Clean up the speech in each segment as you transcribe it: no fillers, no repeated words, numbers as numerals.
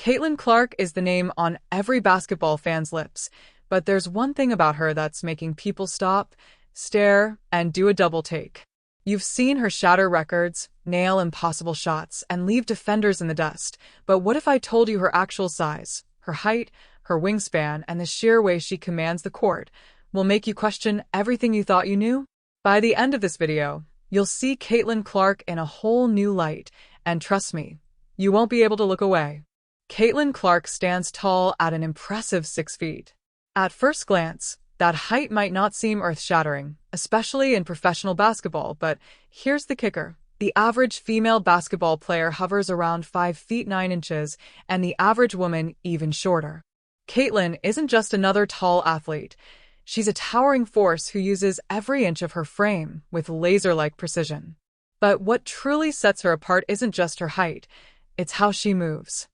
Caitlin Clark is the name on every basketball fan's lips, but there's one thing about her that's making people stop, stare, and do a double take. You've seen her shatter records, nail impossible shots, and leave defenders in the dust, but what if I told you her actual size, her height, her wingspan, and the sheer way she commands the court will make you question everything you thought you knew? By the end of this video, you'll see Caitlin Clark in a whole new light, and trust me, you won't be able to look away. Caitlin Clark stands tall at an impressive 6 feet. At first glance, that height might not seem earth-shattering, especially in professional basketball, but here's the kicker. The average female basketball player hovers around 5 feet 9 inches, and the average woman even shorter. Caitlin isn't just another tall athlete. She's a towering force who uses every inch of her frame with laser-like precision. But what truly sets her apart isn't just her height, it's how she moves.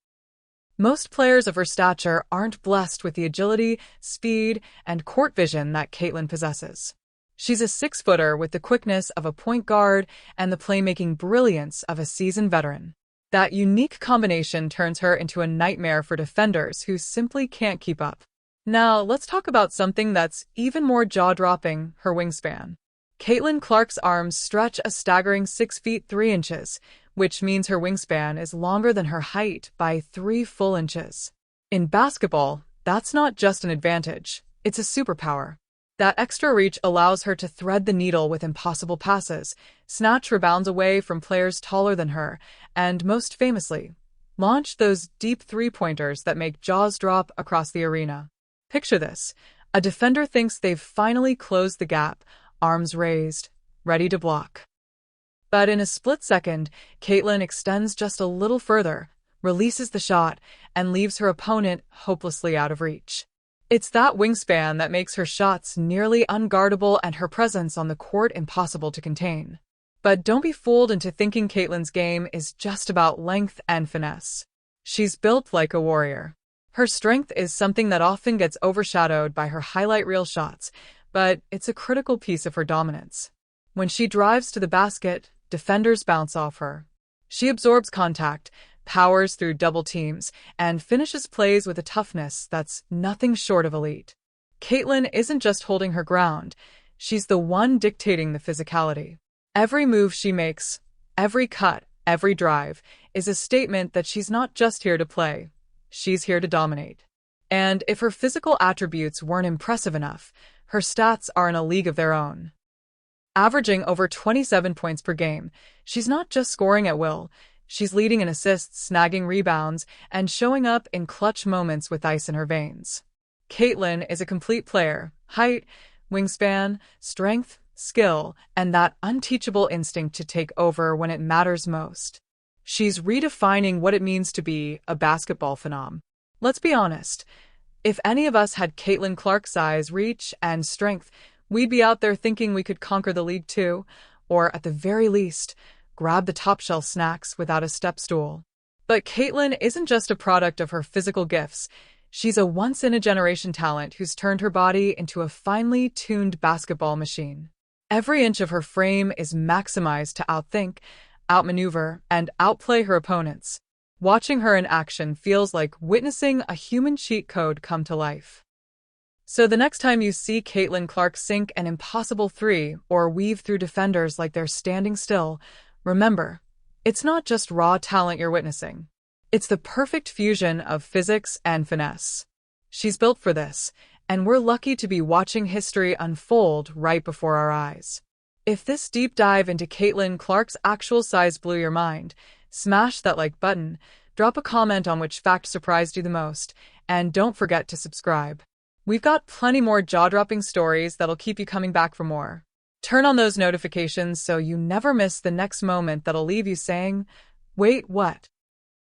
Most players of her stature aren't blessed with the agility, speed, and court vision that Caitlin possesses. She's a 6-footer with the quickness of a point guard and the playmaking brilliance of a seasoned veteran. That unique combination turns her into a nightmare for defenders who simply can't keep up. Now, let's talk about something that's even more jaw-dropping, her wingspan. Caitlin Clark's arms stretch a staggering 6 feet 3 inches, which means her wingspan is longer than her height by 3 full inches. In basketball, that's not just an advantage, it's a superpower. That extra reach allows her to thread the needle with impossible passes, snatch rebounds away from players taller than her, and most famously, launch those deep three-pointers that make jaws drop across the arena. Picture this. A defender thinks they've finally closed the gap, arms raised, ready to block. But in a split second, Caitlin extends just a little further, releases the shot, and leaves her opponent hopelessly out of reach. It's that wingspan that makes her shots nearly unguardable and her presence on the court impossible to contain. But don't be fooled into thinking Caitlin's game is just about length and finesse. She's built like a warrior. Her strength is something that often gets overshadowed by her highlight reel shots, but it's a critical piece of her dominance. When she drives to the basket, defenders bounce off her. She absorbs contact, powers through double teams, and finishes plays with a toughness that's nothing short of elite. Caitlin isn't just holding her ground, she's the one dictating the physicality. Every move she makes, every cut, every drive, is a statement that she's not just here to play, she's here to dominate. And if her physical attributes weren't impressive enough, her stats are in a league of their own. Averaging over 27 points per game, she's not just scoring at will, she's leading in assists, snagging rebounds, and showing up in clutch moments with ice in her veins. Caitlin is a complete player: height, wingspan, strength, skill, and that unteachable instinct to take over when it matters most. She's redefining what it means to be a basketball phenom. Let's be honest, if any of us had Caitlin Clark's size, reach, and strength, we'd be out there thinking we could conquer the league too, or at the very least, grab the top-shelf snacks without a step stool. But Caitlin isn't just a product of her physical gifts. She's a once-in-a-generation talent who's turned her body into a finely tuned basketball machine. Every inch of her frame is maximized to outthink, outmaneuver, and outplay her opponents. Watching her in action feels like witnessing a human cheat code come to life. So the next time you see Caitlin Clark sink an impossible three or weave through defenders like they're standing still, remember, it's not just raw talent you're witnessing. It's the perfect fusion of physics and finesse. She's built for this, and we're lucky to be watching history unfold right before our eyes. If this deep dive into Caitlin Clark's actual size blew your mind, smash that like button, drop a comment on which fact surprised you the most, and don't forget to subscribe. We've got plenty more jaw-dropping stories that'll keep you coming back for more. Turn on those notifications so you never miss the next moment that'll leave you saying, "Wait, what?"